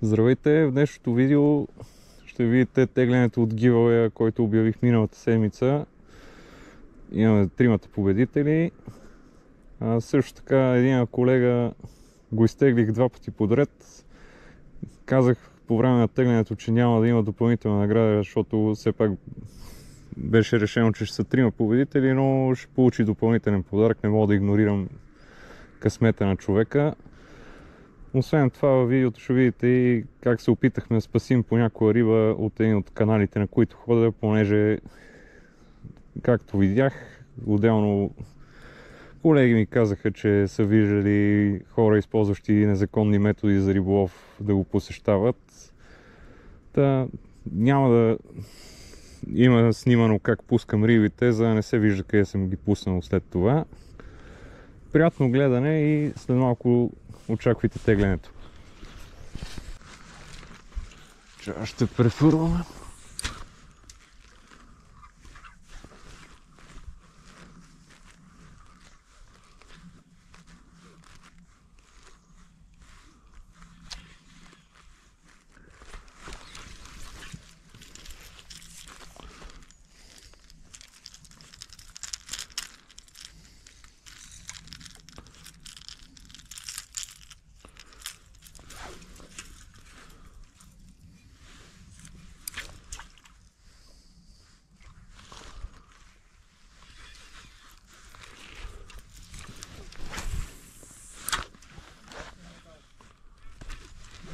Здравейте! В днешното видео ще видите теглянето от giveaway, който обявих миналата седмица. Имаме тримата победители. Също така един колега го изтеглих два пъти подред. Казах по време на теглянето, че няма да има допълнителна награда, защото все пак беше решено, че ще са трима победители, но ще получи допълнителен подарък. Не мога да игнорирам късмета на човека. Освен това, във видеото ще видите и как се опитахме да спасим по някоя риба от един от каналите, на които ходя, понеже, както видях, отделно колеги ми казаха, че са виждали хора, използващи незаконни методи за риболов, да го посещават. Та няма да има снимано как пускам рибите, за да не се вижда къде съм ги пуснал след това. Приятно гледане и след малко очаквайте теглянето. Ще префърваме.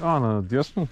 Надясно.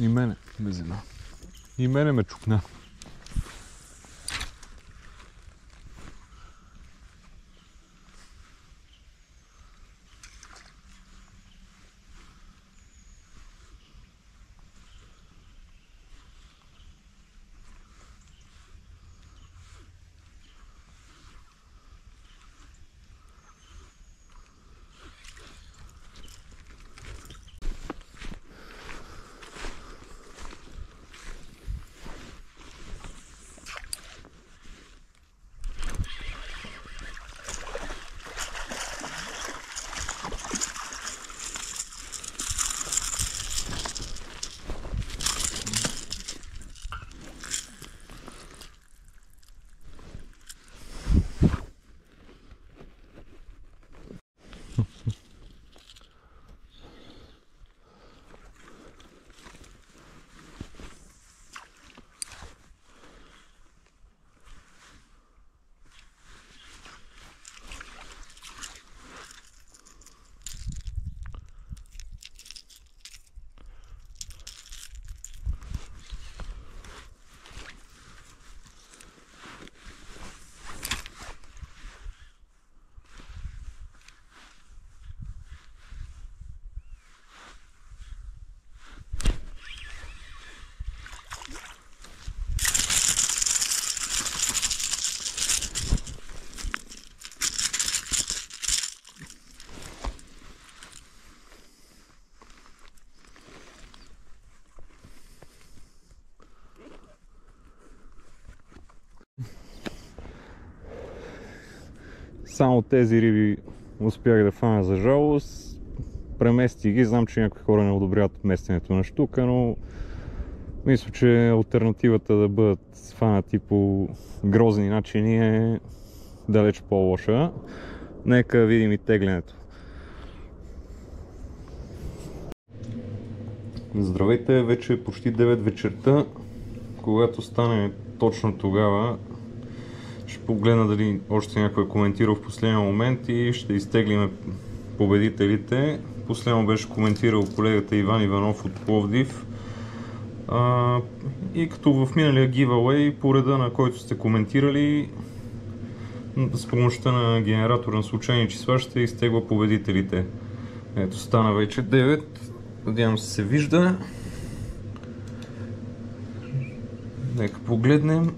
И мене без една. И мене ме чукна. Само тези риби успях да фана за жалост. Премести ги. Знам, че някои хора не одобряват местенето на щука, но мисля, че алтернативата да бъдат фанати по грозни начини е далеч по-лоша. Нека видим и теглянето. Здравейте, вече е почти 9 вечерта. Когато стане точно тогава, ще погледна дали още някой е коментирал в последния момент и ще изтеглим победителите. Последно беше коментирал колегата Иван Иванов от Пловдив. И като в миналия giveaway, по реда на който сте коментирали, с помощта на генератор на случайни числа ще изтегла победителите. Ето, стана вече 9. Надявам се вижда. Нека погледнем.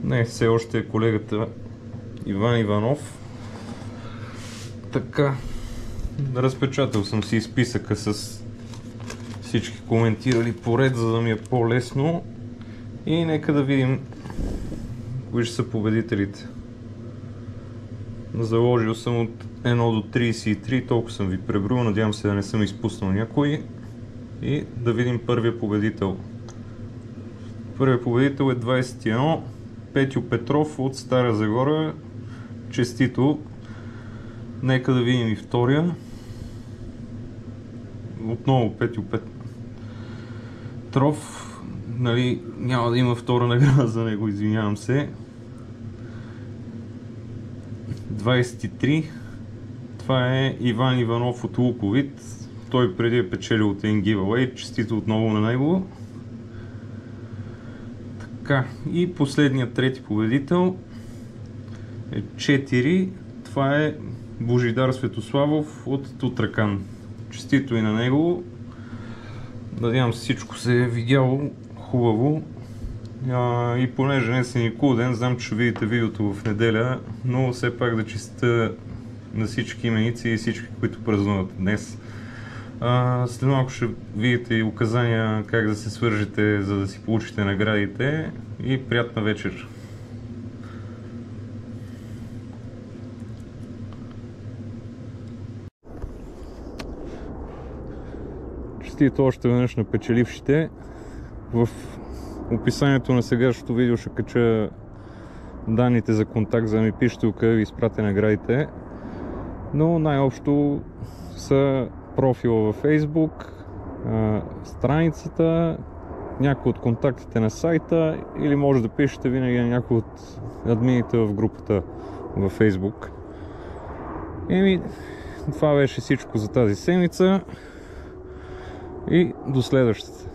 Не, все още е колегата Иван Иванов. Така, разпечатал съм си списъка с всички коментирали поред, за да ми е по-лесно. И нека да видим кои ще са победителите. Заложил съм от 1 до 33, толкова съм ви преброил, надявам се да не съм изпуснал някой. И да видим първия победител. Първият победител е 21, Петю Петров от Стара Загора. Честито! Нека да видим и втория. Отново Петю Петров. Нали, няма да има втора награда за него, извинявам се. 23. Това е Иван Иванов от Луковит. Той преди е печелил от един giveaway. Честито отново на него. Така, и последният трети победител е 4. Това е Божидар Светославов от Тутракан. Честито и на него. Надявам се всичко се е видяло хубаво. И понеже днес е Никулден, знам, че ще видите видеото в неделя, но все пак да честя на всички именици и всички, които празнуват днес. След малко ще видите и указания как да се свържете, за да си получите наградите, и приятна вечер! Честито още веднъж на печелившите. В описанието на сегашното видео ще кача данните за контакт, за да ми пишете къде ви изпратя наградите. Но най-общо са профила във Facebook, страницата, някои от контактите на сайта, или може да пишете винаги на някой от админите в групата във Facebook. Това беше всичко за тази седмица. И до следващата.